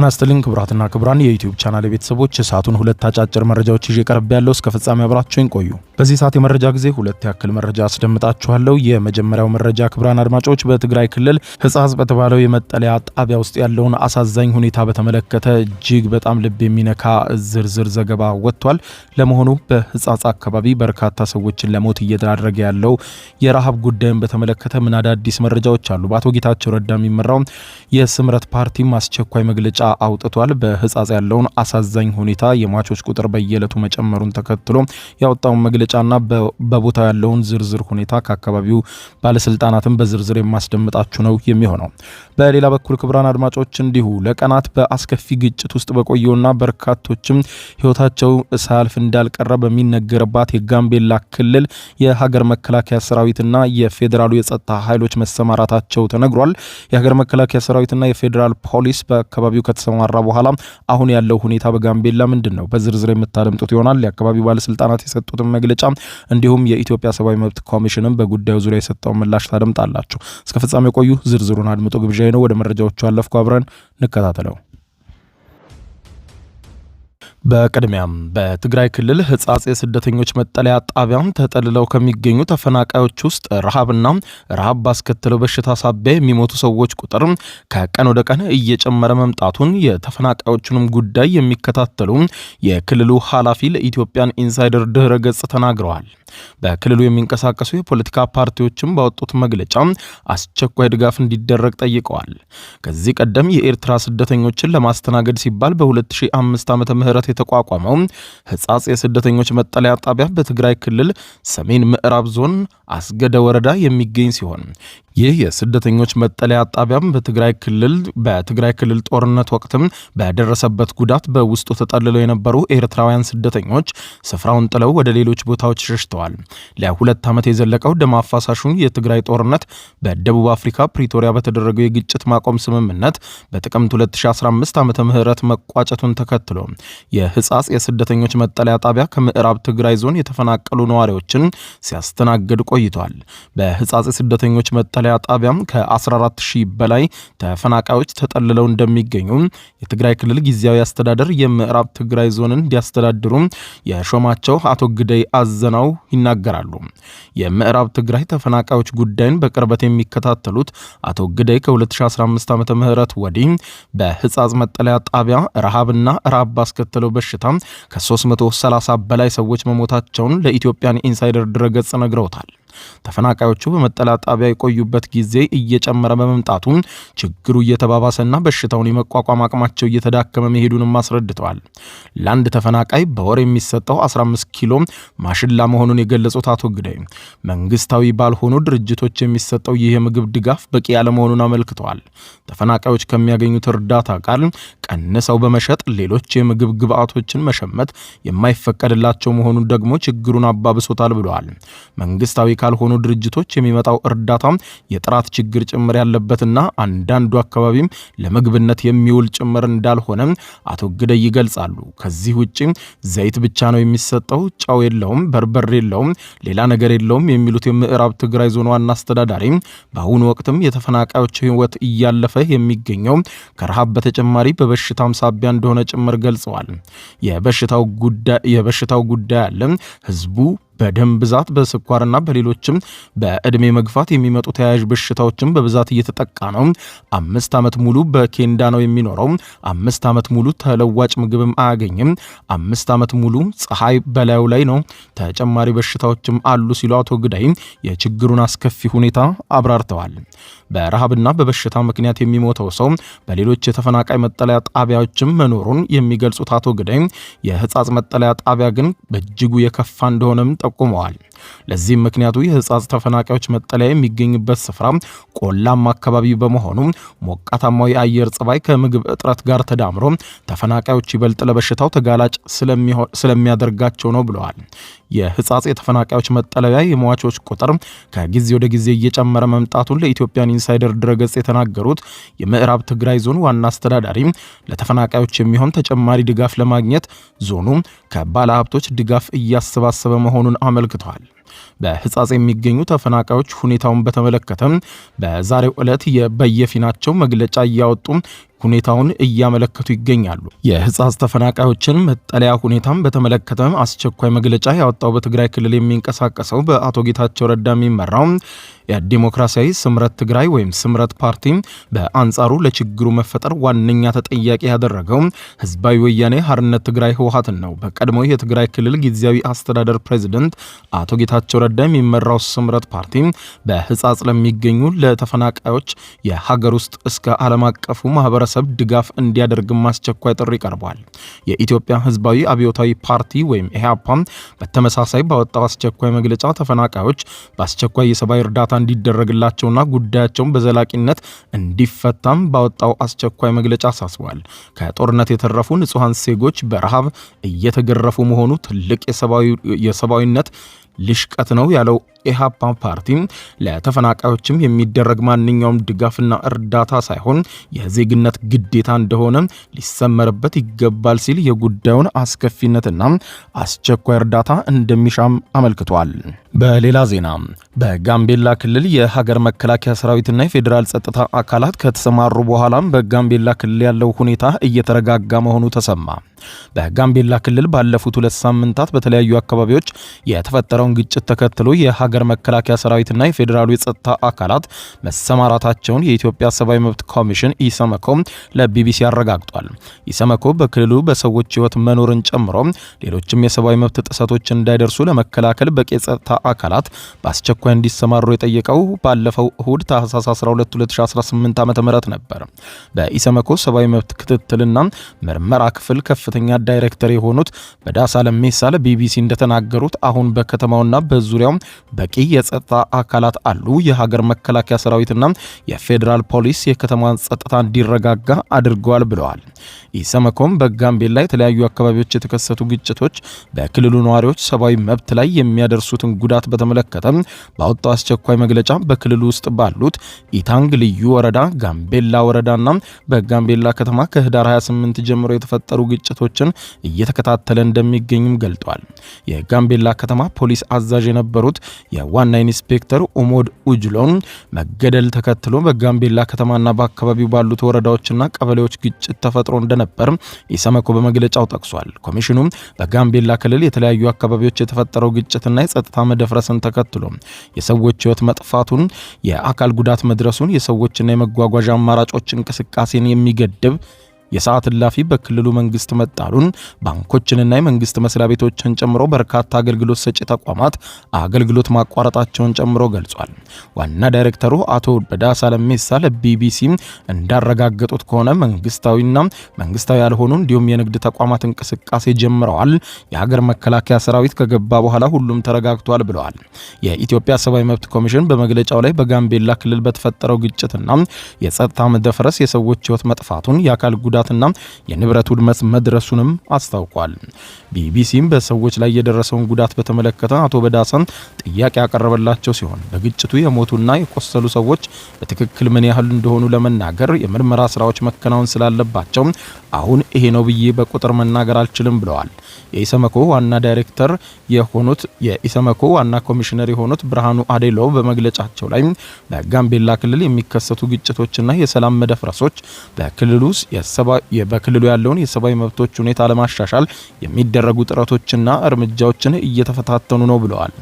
ጤና ይስጥልኝ ክቡራትና ክቡራን የዩቲዩብ ቻናል ቤተሰቦች ሰዓቱን ሁለት አጫጭር መረጃዎች ይዤ ቀርብ ያለው እስከ ፍጻሜ አብራችሁኝ ቆዩ። በዚህ ሰዓት የመረጃ ጊዜ ሁለት ያክል መረጃ አስደምጣችኋለሁ። የመጀመሪያው መረጃ ክቡራን አድማጮች በትግራይ ክልል ሕጻጽ በተባለው የመጠለያ ጣቢያ ውስጥ ያለውን አሳዛኝ ሁኔታ በተመለከተ እጅግ በጣም ልብ የሚነካ ዝርዝር ዘገባ ወጥቷል። ለመሆኑ በሕጻጽ አካባቢ በርካታ ሰዎችን ለሞት እየተዳረገ ያለው የረሃብ ጉዳይን በተመለከተ ምን አዳዲስ መረጃዎች አሉ? በአቶ ጌታቸው ረዳ የሚመራው የስምረት ፓርቲ አስቸኳይ መግለጫ አውጥቷል። በሕጻጽ ያለውን አሳዛኝ ሁኔታ የሟቾች ቁጥር በየዕለቱ መጨመሩን ተከትሎ ያወጣውን መግለጫና በቦታው ያለውን ዝርዝር ሁኔታ ከአካባቢው ባለስልጣናትን በዝርዝር የማስደምጣችሁ ነው የሚሆነው። በሌላ በኩል ክቡራን አድማጮች እንዲሁ ለቀናት በአስከፊ ግጭት ውስጥ በቆየውና በርካቶችም ህይወታቸው ሳያልፍ እንዳልቀረ በሚነገርባት የጋምቤላ ክልል የሀገር መከላከያ ሰራዊትና የፌዴራሉ የጸጥታ ኃይሎች መሰማራታቸው ተነግሯል። የሀገር መከላከያ ሰራዊትና የፌዴራል ፖሊስ በአካባቢው ከተሰማራ በኋላ አሁን ያለው ሁኔታ በጋምቤላ ምንድነው? በዝርዝር የምታደምጡት ይሆናል። የአካባቢው ባለስልጣናት የሰጡትን መግለጫ እንዲሁም የኢትዮጵያ ሰብአዊ መብት ኮሚሽንም በጉዳዩ ዙሪያ የሰጠውን ምላሽ ታደምጣላችሁ። እስከ ፍጻሜ ቆዩ። ዝርዝሩን አድምጡ ግብዣዬ ነው። ወደ መረጃዎቹ አለፍኩ። አብረን እንከታተለው። በቅድሚያም በትግራይ ክልል ሕጻጽ የስደተኞች መጠለያ ጣቢያም ተጠልለው ከሚገኙ ተፈናቃዮች ውስጥ ረሃብ ባስከተለው በሽታ ሳቢያ የሚሞቱ ሰዎች ቁጥር ከቀን ወደ ቀን እየጨመረ መምጣቱን የተፈናቃዮቹንም ጉዳይ የሚከታተሉ የክልሉ ኃላፊ ለኢትዮጵያን ኢንሳይደር ድህረ ገጽ ተናግረዋል። በክልሉ የሚንቀሳቀሱ የፖለቲካ ፓርቲዎችም ባወጡት መግለጫ አስቸኳይ ድጋፍ እንዲደረግ ጠይቀዋል። ከዚህ ቀደም የኤርትራ ስደተኞችን ለማስተናገድ ሲባል በ2005 ዓመተ ምህረት የተቋቋመው ሕጻጽ የስደተኞች መጠለያ ጣቢያ በትግራይ ክልል ሰሜን ምዕራብ ዞን አስገደ ወረዳ የሚገኝ ሲሆን ይህ የስደተኞች መጠለያ ጣቢያም በትግራይ ክልል ጦርነት ወቅትም በደረሰበት ጉዳት በውስጡ ተጠልለው የነበሩ ኤርትራውያን ስደተኞች ስፍራውን ጥለው ወደ ሌሎች ቦታዎች ሸሽተዋል። ለሁለት ዓመት የዘለቀው ደም አፋሳሹን የትግራይ ጦርነት በደቡብ አፍሪካ ፕሪቶሪያ በተደረገው የግጭት ማቆም ስምምነት በጥቅምት 2015 ዓመተ ምህረት መቋጨቱን ተከትሎ የሕጻጽ የስደተኞች መጠለያ ጣቢያ ከምዕራብ ትግራይ ዞን የተፈናቀሉ ነዋሪዎችን ሲያስተናግድ ቆይቷል። በሕጻጽ የስደተኞች መጠለያ ጣቢያም ከ14000 በላይ ተፈናቃዮች ተጠልለው እንደሚገኙ የትግራይ ክልል ጊዜያዊ አስተዳደር የምዕራብ ትግራይ ዞንን እንዲያስተዳድሩ የሾማቸው አቶ ግደይ አዘናው ይናገራሉ። የምዕራብ ትግራይ ተፈናቃዮች ጉዳይን በቅርበት የሚከታተሉት አቶ ግደይ ከ2015 ዓመተ ምህረት ወዲህ በሕጻጽ መጠለያ ጣቢያ ረሃብና ረሃብ ባስከተለው በሽታ ከ330 በላይ ሰዎች መሞታቸውን ለኢትዮጵያን ኢንሳይደር ድረገጽ ነግረውታል። ተፈናቃዮቹ በመጠለያ ጣቢያ የቆዩበት ጊዜ እየጨመረ በመምጣቱ ችግሩ እየተባባሰና በሽታውን የመቋቋም አቅማቸው እየተዳከመ መሄዱንም አስረድተዋል። ለአንድ ተፈናቃይ በወር የሚሰጠው 15 ኪሎ ማሽላ መሆኑን የገለጹት አቶ ግዳይ መንግስታዊ ባልሆኑ ድርጅቶች የሚሰጠው ይህ የምግብ ድጋፍ በቂ ያለመሆኑን አመልክተዋል። ተፈናቃዮች ከሚያገኙት እርዳታ ቃል ቀንሰው በመሸጥ ሌሎች የምግብ ግብዓቶችን መሸመት የማይፈቀድላቸው መሆኑን ደግሞ ችግሩን አባብሶታል ብለዋል። መንግስታዊ ካልሆኑ ድርጅቶች የሚመጣው እርዳታ የጥራት ችግር ጭምር ያለበትና አንዳንዱ አካባቢም ለምግብነት የሚውል ጭምር እንዳልሆነ አቶ ግደይ ይገልጻሉ። ከዚህ ውጪ ዘይት ብቻ ነው የሚሰጠው፣ ጨው የለውም፣ በርበሬ የለውም፣ ሌላ ነገር የለውም የሚሉት የምዕራብ ትግራይ ዞን ዋና አስተዳዳሪ በአሁኑ ወቅትም የተፈናቃዮች ህይወት እያለፈ የሚገኘው ከረሃብ በተጨማሪ በበሽታም ሳቢያ እንደሆነ ጭምር ገልጸዋል። የበሽታው ጉዳይ አለ። ህዝቡ በደም ብዛት በስኳርና በሌሎችም በእድሜ መግፋት የሚመጡ ተያያዥ በሽታዎችም በብዛት እየተጠቃ ነው። 5 ዓመት ሙሉ በኬንዳ ነው የሚኖረው። 5 ዓመት ሙሉ ተለዋጭ ምግብም አያገኝም። 5 ዓመት ሙሉ ፀሐይ በላዩ ላይ ነው። ተጨማሪ በሽታዎችም አሉ ሲሉ አቶ ግዳይ የችግሩን አስከፊ ሁኔታ አብራርተዋል። በረሃብና በበሽታ ምክንያት የሚሞተው ሰው በሌሎች የተፈናቃይ መጠለያ ጣቢያዎችም መኖሩን የሚገልጹት አቶ ግዳይ የሕጻጽ መጠለያ ጣቢያ ግን በእጅጉ የከፋ እንደሆነም ጠቁመዋል። ለዚህም ምክንያቱ የሕጻጽ ተፈናቃዮች መጠለያ የሚገኝበት ስፍራ ቆላማ አካባቢ በመሆኑ ሞቃታማው የአየር ጸባይ ከምግብ እጥረት ጋር ተዳምሮ ተፈናቃዮች ይበልጥ ለበሽታው ተጋላጭ ስለሚያደርጋቸው ነው ብለዋል። የሕጻጽ የተፈናቃዮች መጠለያ የሟቾች ቁጥር ከጊዜ ወደ ጊዜ እየጨመረ መምጣቱን ለኢትዮጵያን ኢንሳይደር ድረገጽ የተናገሩት የምዕራብ ትግራይ ዞን ዋና አስተዳዳሪ ለተፈናቃዮች የሚሆን ተጨማሪ ድጋፍ ለማግኘት ዞኑ ከባለ ሀብቶች ድጋፍ እያሰባሰበ መሆኑን አመልክተዋል። በሕጻጽ የሚገኙ ተፈናቃዮች ሁኔታውን በተመለከተ በዛሬው ዕለት በየፊናቸው መግለጫ እያወጡ ሁኔታውን እያመለከቱ ይገኛሉ። የህጻጽ ተፈናቃዮችን መጠለያ ሁኔታን በተመለከተ አስቸኳይ መግለጫ ያወጣው በትግራይ ክልል የሚንቀሳቀሰው በአቶ ጌታቸው ረዳ የሚመራው የዲሞክራሲያዊ ስምረት ትግራይ ወይም ስምረት ፓርቲ በአንጻሩ ለችግሩ መፈጠር ዋነኛ ተጠያቂ ያደረገው ህዝባዊ ወያኔ ሓርነት ትግራይ ህወሓትን ነው። በቀድሞው የትግራይ ክልል ጊዜያዊ አስተዳደር ፕሬዝዳንት አቶ ጌታቸው ረዳ የሚመራው ስምረት ፓርቲ በህጻጽ ለሚገኙ ለተፈናቃዮች የሀገር ውስጥ እስከ ዓለም አቀፉ ማህበረሰብ ድጋፍ እንዲያደርግ አስቸኳይ ጥሪ ቀርቧል። የኢትዮጵያ ህዝባዊ አብዮታዊ ፓርቲ ወይም ኢህአፓ በተመሳሳይ ባወጣው አስቸኳይ መግለጫ ተፈናቃዮች በአስቸኳይ የሰብአዊ እርዳታ እንዲደረግላቸውና ጉዳያቸውን በዘላቂነት እንዲፈታም ባወጣው አስቸኳይ መግለጫ አሳስቧል። ከጦርነት የተረፉ ንጹሃን ዜጎች በረሃብ እየተገረፉ መሆኑ ትልቅ የሰብአዊነት ልሽቀት ነው ያለው ኢህአፓ ፓርቲ ለተፈናቃዮችም የሚደረግ ማንኛውም ድጋፍና እርዳታ ሳይሆን የዜግነት ግዴታ እንደሆነ ሊሰመርበት ይገባል ሲል የጉዳዩን አስከፊነትና አስቸኳይ እርዳታ እንደሚሻም አመልክቷል። በሌላ ዜና በጋምቤላ ክልል የሀገር መከላከያ ሰራዊትና የፌዴራል ጸጥታ አካላት ከተሰማሩ በኋላም በጋምቤላ ክልል ያለው ሁኔታ እየተረጋጋ መሆኑ ተሰማ። በጋምቤላ ክልል ባለፉት 2 ሳምንታት በተለያዩ አካባቢዎች የተፈጠረውን ግጭት ተከትሎ የሀገር መከላከያ ሰራዊትና የፌዴራሉ የጸጥታ አካላት መሰማራታቸውን የኢትዮጵያ ሰብአዊ መብት ኮሚሽን ኢሰመኮ ለቢቢሲ አረጋግጧል። ኢሰመኮ በክልሉ በሰዎች ሕይወት መኖርን ጨምሮ ሌሎችም የሰብአዊ መብት ጥሰቶች እንዳይደርሱ ለመከላከል በቂ የጸጥታ አካላት በአስቸኳይ እንዲሰማሩ የጠየቀው ባለፈው እሁድ ታህሳስ 12 2018 ዓ.ም ነበር። በኢሰመኮ ሰብአዊ መብት ክትትልና ምርመራ ክፍል ከፍተኛ ዳይሬክተር የሆኑት በዳሳ ለሜሳ ለቢቢሲ እንደተናገሩት አሁን በከተማውና በዙሪያው በቂ የጸጥታ አካላት አሉ። የሀገር መከላከያ ሰራዊትና የፌዴራል ፖሊስ የከተማዋን ጸጥታ እንዲረጋጋ አድርገዋል ብለዋል። ኢሰመኮም በጋምቤላ የተለያዩ አካባቢዎች የተከሰቱ ግጭቶች በክልሉ ነዋሪዎች ሰብአዊ መብት ላይ የሚያደርሱትን ጉዳት በተመለከተ ባወጣው አስቸኳይ መግለጫ በክልሉ ውስጥ ባሉት ኢታንግ ልዩ ወረዳ፣ ጋምቤላ ወረዳና በጋምቤላ ከተማ ከህዳር 28 ጀምሮ የተፈጠሩ ግጭቶችን እየተከታተለ እንደሚገኝም ገልጧል። የጋምቤላ ከተማ ፖሊስ አዛዥ የነበሩት የዋና ኢንስፔክተር ኡሞድ ኡጅሎን መገደል ተከትሎ በጋምቤላ ከተማና በአካባቢው ባሉት ወረዳዎችና ቀበሌዎች ግጭት ተፈጥሮ እንደነበር ኢሰመኮ በመግለጫው ጠቅሷል። ኮሚሽኑ በጋምቤላ ክልል የተለያዩ አካባቢዎች የተፈጠረው ግጭትና የጸጥታ መደፍረስን ተከትሎ የሰዎች ሕይወት መጥፋቱን፣ የአካል ጉዳት መድረሱን፣ የሰዎችና የመጓጓዣ አማራጮች እንቅስቃሴን የሚገድብ የሰዓት እላፊ በክልሉ መንግስት መጣሉን፣ ባንኮችንና የመንግስት መስሪያ ቤቶችን ጨምሮ በርካታ አገልግሎት ሰጪ ተቋማት አገልግሎት ማቋረጣቸውን ጨምሮ ገልጿል። ዋና ዳይሬክተሩ አቶ በዳሳ ለሜሳ ለቢቢሲ እንዳረጋገጡት ከሆነ መንግስታዊና መንግስታዊ ያልሆኑ እንዲሁም የንግድ ተቋማት እንቅስቃሴ ጀምረዋል። የሀገር መከላከያ ሰራዊት ከገባ በኋላ ሁሉም ተረጋግቷል ብለዋል። የኢትዮጵያ ሰብአዊ መብት ኮሚሽን በመግለጫው ላይ በጋምቤላ ክልል በተፈጠረው ግጭትና የጸጥታ መደፍረስ የሰዎች ሕይወት መጥፋቱን፣ የአካል ጉዳትና የንብረት ውድመት መድረሱንም አስታውቋል። ቢቢሲም በሰዎች ላይ የደረሰውን ጉዳት በተመለከተ አቶ በዳሳን ጥያቄ ያቀረበላቸው ሲሆን በግጭቱ የሞቱና የቆሰሉ ሰዎች በትክክል ምን ያህል እንደሆኑ ለመናገር የምርመራ ስራዎች መከናወን ስላለባቸው አሁን ይሄ ነው ብዬ በቁጥር መናገር አልችልም ብለዋል። የኢሰመኮ ዋና ዳይሬክተር የሆኑት የኢሰመኮ ዋና ኮሚሽነር የሆኑት ብርሃኑ አዴሎ በመግለጫቸው ላይ በጋምቤላ ክልል የሚከሰቱ ግጭቶችና የሰላም መደፍረሶች በክልሉ ያለውን የሰብአዊ መብቶች ሁኔታ ለማሻሻል የሚደረጉ ጥረቶችና እርምጃዎችን እየተፈታተኑ ነው ብለዋል።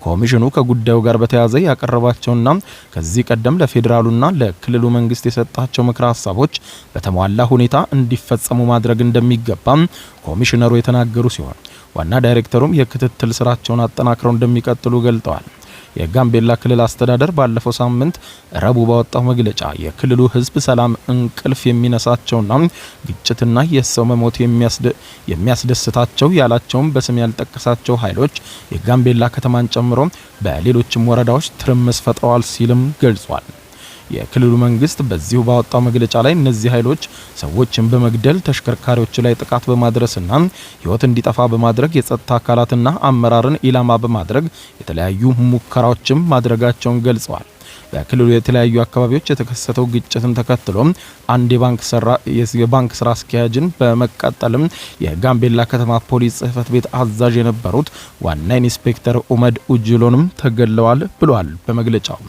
ኮሚሽኑ ከጉዳዩ ጋር በተያያዘ ያቀረባቸውና ከዚህ ቀደም ለፌዴራሉና ለክልሉ መንግስት የሰጣቸው ምክረ ሀሳቦች በተሟላ ሁኔታ እንዲፈጸሙ ማድረግ እንደሚገባም ኮሚሽነሩ የተናገሩ ሲሆን ዋና ዳይሬክተሩም የክትትል ስራቸውን አጠናክረው እንደሚቀጥሉ ገልጠዋል። የጋምቤላ ክልል አስተዳደር ባለፈው ሳምንት ረቡዕ ባወጣው መግለጫ የክልሉ ሕዝብ ሰላም እንቅልፍ የሚነሳቸውና ግጭትና የሰው መሞት የሚያስደስታቸው ያላቸውም በስም ያልጠቀሳቸው ኃይሎች የጋምቤላ ከተማን ጨምሮ በሌሎችም ወረዳዎች ትርምስ ፈጥረዋል ሲልም ገልጿል። የክልሉ መንግስት በዚሁ ባወጣው መግለጫ ላይ እነዚህ ኃይሎች ሰዎችን በመግደል ተሽከርካሪዎች ላይ ጥቃት በማድረስና ሕይወት እንዲጠፋ በማድረግ የጸጥታ አካላትና አመራርን ኢላማ በማድረግ የተለያዩ ሙከራዎችም ማድረጋቸውን ገልጸዋል። በክልሉ የተለያዩ አካባቢዎች የተከሰተው ግጭትን ተከትሎ አንድ የባንክ ስራ አስኪያጅን በመቀጠልም የጋምቤላ ከተማ ፖሊስ ጽህፈት ቤት አዛዥ የነበሩት ዋና ኢንስፔክተር ኡመድ ኡጅሎንም ተገድለዋል ብሏል በመግለጫው።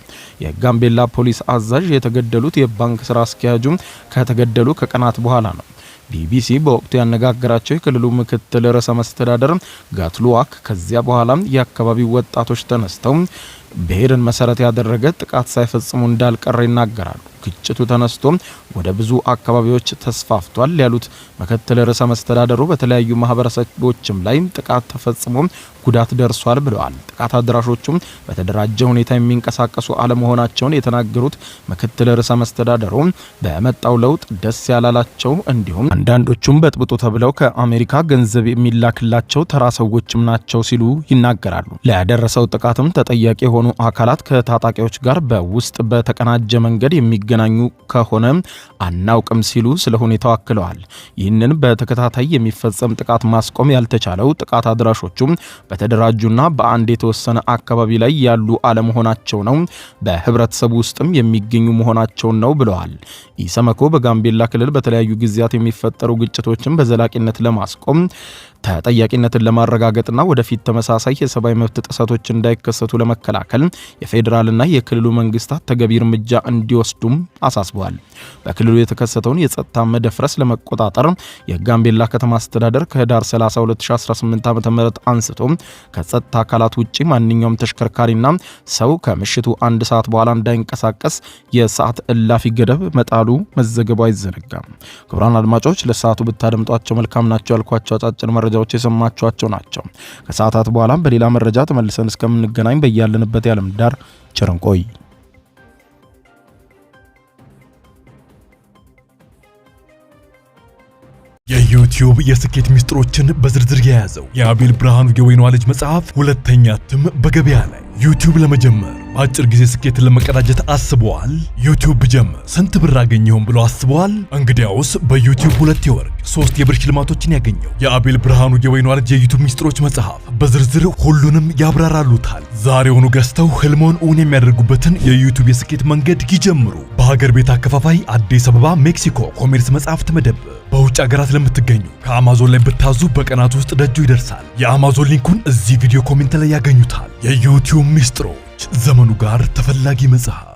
የጋምቤላ ፖሊስ አዛዥ የተገደሉት የባንክ ስራ አስኪያጁ ከተገደሉ ከቀናት በኋላ ነው። ቢቢሲ በወቅቱ ያነጋገራቸው የክልሉ ምክትል ርዕሰ መስተዳደር ጋትሉዋክ ከዚያ በኋላ የአካባቢው ወጣቶች ተነስተው ብሔርን መሰረት ያደረገ ጥቃት ሳይፈጽሙ እንዳልቀረ ይናገራሉ። ግጭቱ ተነስቶ ወደ ብዙ አካባቢዎች ተስፋፍቷል ያሉት ምክትል ርዕሰ መስተዳደሩ በተለያዩ ማህበረሰቦችም ላይ ጥቃት ተፈጽሞ ጉዳት ደርሷል ብለዋል። ጥቃት አድራሾቹም በተደራጀ ሁኔታ የሚንቀሳቀሱ አለመሆናቸውን የተናገሩት ምክትል ርዕሰ መስተዳደሩ በመጣው ለውጥ ደስ ያላላቸው እንዲሁም አንዳንዶቹም በጥብጡ ተብለው ከአሜሪካ ገንዘብ የሚላክላቸው ተራ ሰዎችም ናቸው ሲሉ ይናገራሉ። ለደረሰው ጥቃትም ተጠያቂ የሆኑ አካላት ከታጣቂዎች ጋር በውስጥ በተቀናጀ መንገድ የሚገናኙ ከሆነ አናውቅም ሲሉ ስለ ሁኔታው አክለዋል። ይህንን በተከታታይ የሚፈጸም ጥቃት ማስቆም ያልተቻለው ጥቃት አድራሾቹም በተደራጁና በአንድ የተወሰነ አካባቢ ላይ ያሉ አለመሆናቸው ነው፣ በህብረተሰቡ ውስጥም የሚገኙ መሆናቸውን ነው ብለዋል። ኢሰመኮ በጋምቤላ ክልል በተለያዩ ጊዜያት የሚፈጠሩ ግጭቶችን በዘላቂነት ለማስቆም ተጠያቂነትን ለማረጋገጥና ወደፊት ተመሳሳይ የሰብአዊ መብት ጥሰቶች እንዳይከሰቱ ለመከላከል የፌዴራልና የክልሉ መንግስታት ተገቢ እርምጃ እንዲወስዱም አሳስበዋል። በክልሉ የተከሰተውን የጸጥታ መደፍረስ ለመቆጣጠር የጋምቤላ ከተማ አስተዳደር ከህዳር 30 2018 ዓ.ም አንስቶ ከጸጥታ አካላት ውጪ ማንኛውም ተሽከርካሪና ሰው ከምሽቱ 1 ሰዓት በኋላ እንዳይንቀሳቀስ የሰዓት እላፊ ገደብ መጣሉ መዘገቡ አይዘነጋም። ክቡራን አድማጮች ለሰዓቱ ብታደምጧቸው መልካም ናቸው ያልኳቸው አጫጭር መረጃዎች የሰማችኋቸው ናቸው። ከሰዓታት በኋላ በሌላ መረጃ ተመልሰን እስከምንገናኝ በያለንበት የዓለም ዳር ቸር እንቆይ። የዩቲዩብ የስኬት ሚስጥሮችን በዝርዝር የያዘው የአቤል ብርሃኑ የወይኗ ልጅ መጽሐፍ ሁለተኛ እትም በገበያ ላይ። ዩቲዩብ ለመጀመር በአጭር ጊዜ ስኬትን ለመቀዳጀት አስበዋል? ዩቲዩብ ብጀምር ስንት ብር አገኘሁም ብሎ አስበዋል? እንግዲያውስ በዩቲዩብ 2 የወርቅ 3 የብር ሽልማቶችን ያገኘው የአቤል ብርሃኑ የወይኗ ልጅ የዩቲዩብ ሚስጥሮች መጽሐፍ በዝርዝር ሁሉንም ያብራራሉታል። ዛሬውኑ ገዝተው ህልሞን እውን የሚያደርጉበትን የዩቲዩብ የስኬት መንገድ ይጀምሩ። በሀገር ቤት አከፋፋይ አዲስ አበባ ሜክሲኮ ኮሜርስ መጽሐፍት መደብር። በውጭ ሀገራት ለምትገኙ ከአማዞን ላይ ብታዙ በቀናት ውስጥ ደጁ ይደርሳል። የአማዞን ሊንኩን እዚህ ቪዲዮ ኮሜንት ላይ ያገኙታል። የዩቲዩብ ሚስጥሮች፣ ዘመኑ ጋር ተፈላጊ መጽሐፍ።